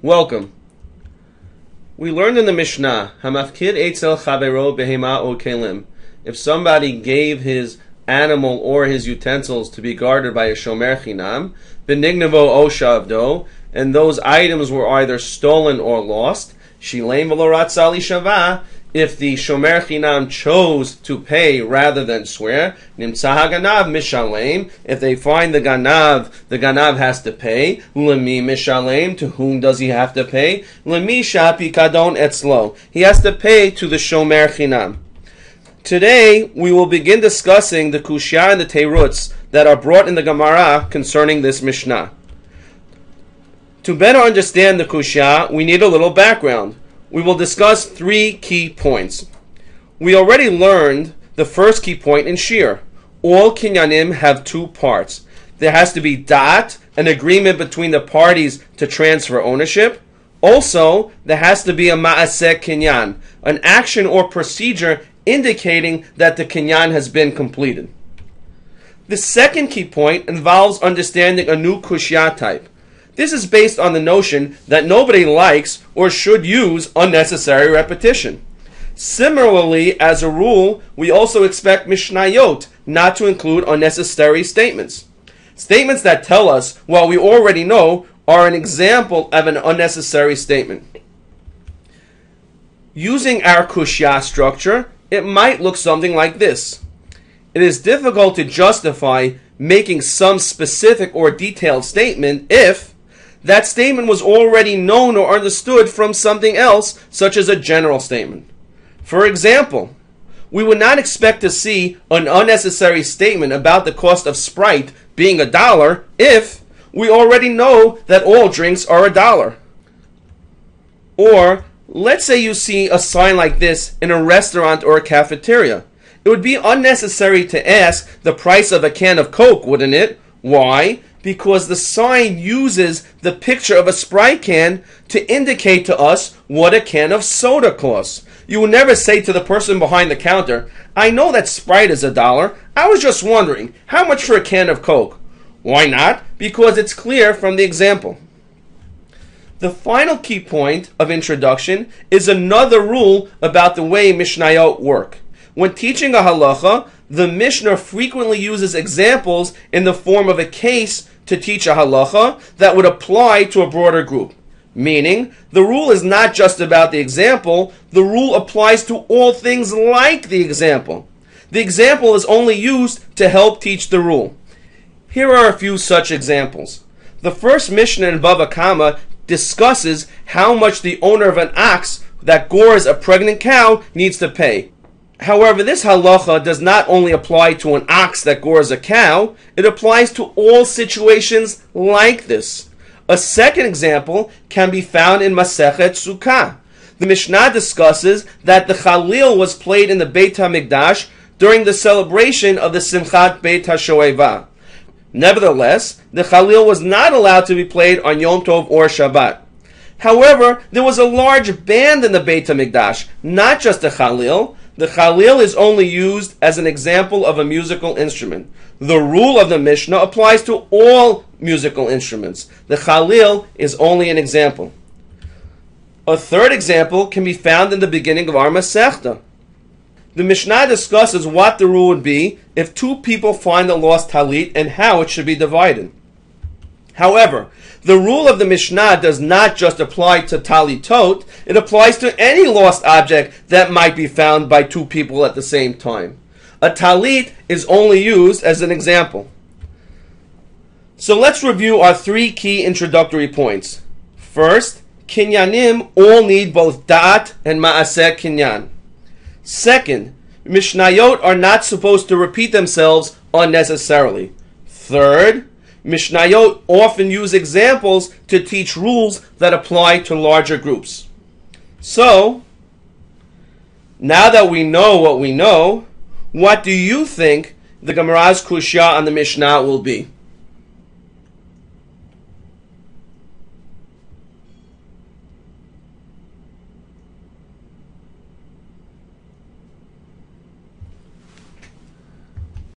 Welcome. We learned in the Mishnah, Hamafkid Eitzel Chavero Behema O Kelim. If somebody gave his animal or his utensils to be guarded by a shomer chinam, benignavo o shavdo, and those items were either stolen or lost, shilem v'lo ratzali shava, if the shomer chinam chose to pay rather than swear, nimtza haganav mishalem, if they find the ganav has to pay. Lemi mishalem, to whom does he have to pay? Lemi shapi kadon etzlo, he has to pay to the shomer chinam. Today we will begin discussing the Kושיה and the Teirutz that are brought in the Gemara concerning this Mishnah. To better understand the Kושיה, we need a little background. We will discuss three key points. We already learned the first key point in Shir. All kinyanim have two parts. There has to be da'at, an agreement between the parties to transfer ownership. Also, there has to be a ma'aseh kinyan, an action or procedure indicating that the kinyan has been completed. The second key point involves understanding a new Kושיה type. This is based on the notion that nobody likes or should use unnecessary repetition. Similarly, as a rule, we also expect Mishnayot not to include unnecessary statements. Statements that tell us what we already know are an example of an unnecessary statement. Using our Kושיה structure, it might look something like this. It is difficult to justify making some specific or detailed statement if that statement was already known or understood from something else, such as a general statement. For example, we would not expect to see an unnecessary statement about the cost of Sprite being $1 if we already know that all drinks are $1. Or, let's say you see a sign like this in a restaurant or a cafeteria. It would be unnecessary to ask the price of a can of Coke, wouldn't it? Why? Because the sign uses the picture of a Sprite can to indicate to us what a can of soda costs. You will never say to the person behind the counter, I know that Sprite is $1. I was just wondering, how much for a can of Coke? Why not? Because it's clear from the example. The final key point of introduction is another rule about the way Mishnayot work. When teaching a halacha, the Mishnah frequently uses examples in the form of a case to teach a halacha that would apply to a broader group. Meaning, the rule is not just about the example, the rule applies to all things like the example. The example is only used to help teach the rule. Here are a few such examples. The first Mishnah in Bava Kama discusses how much the owner of an ox that gores a pregnant cow needs to pay. However, this halacha does not only apply to an ox that gores a cow, it applies to all situations like this. A second example can be found in Masechet Sukkah. The Mishnah discusses that the Chalil was played in the Beit HaMikdash during the celebration of the Simchat Beit HaShoeva. Nevertheless, the Chalil was not allowed to be played on Yom Tov or Shabbat. However, there was a large band in the Beit HaMikdash, not just the Chalil. The Chalil is only used as an example of a musical instrument. The rule of the Mishnah applies to all musical instruments. The Chalil is only an example. A third example can be found in the beginning of our Masechta. The Mishnah discusses what the rule would be if two people find a lost talit and how it should be divided. However, the rule of the Mishnah does not just apply to talitot, it applies to any lost object that might be found by two people at the same time. A talit is only used as an example. So let's review our three key introductory points. First, kinyanim all need both da'at and ma'aseh kinyan. Second, Mishnayot are not supposed to repeat themselves unnecessarily. Third, Mishnayot often use examples to teach rules that apply to larger groups. So, now that we know what we know, what do you think the Gemara's Kושיה on the Mishnah will be?